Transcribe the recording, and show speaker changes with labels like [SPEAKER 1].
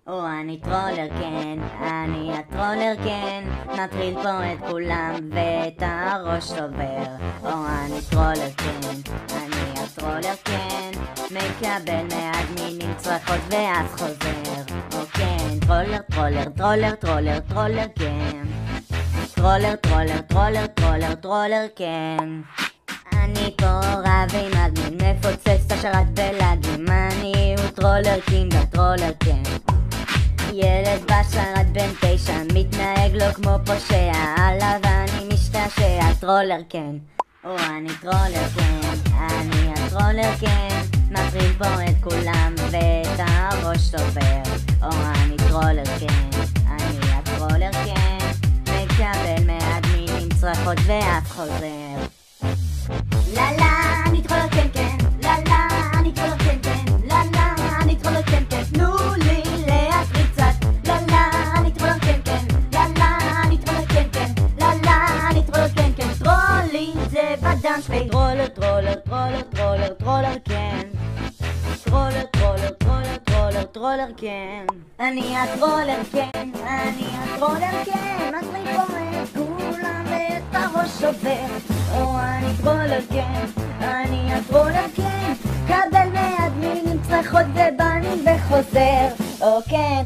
[SPEAKER 1] או אני טרולר כן, אני הטרולר כן, מטריל פה את כולם ואת הראש שובר. או אני טרולר כן, אני הטרולר כן, מקבל מהאדמינים צרחות ואז חוזר. או כן, טרולר טרולר טרולר טרולר טרולר כן, טרולר טרולר טרולר טרולר טרולר כן. אני פה רב עם אדמין, מפוצץ את השרת בלאגים, אני הוא טרולר קינג הטרולר כן. ילד בשרת בן 9, מתנהג לו כמו פושע, עליו אני משתעשע, טרולר כן. או אני טרולר כן, אני הטרולר כן, מטריל פה את כולם ואת הראש שובר. או אני טרולר כן, אני הטרולר כן, מקבל מהאדמינים צרחות ואף חוזר. לה לה, אני טרולר כן כן, לה לה, אני טרולר כן כן, לה לה, אני טרולר כן כן, תנו לי להטריל קצת. לה לה, אני טרולר כן כן, לה לה, אני טרולר כן כן, לה לה, אני טרולר כן כן, טרולי זה בדם שלי. טרולר טרולר טרולר טרולר טרולר כן, טרולר טרולר טרולר טרולר טרולר כן. אני הטרולר כן, אני הטרולר כן, מטריל פה את כולם ואת הראש שובר. או אני טרולר כן, אני הטרולר כן, קבל מהאדמינים צרחות ובנים וחוזר. או כן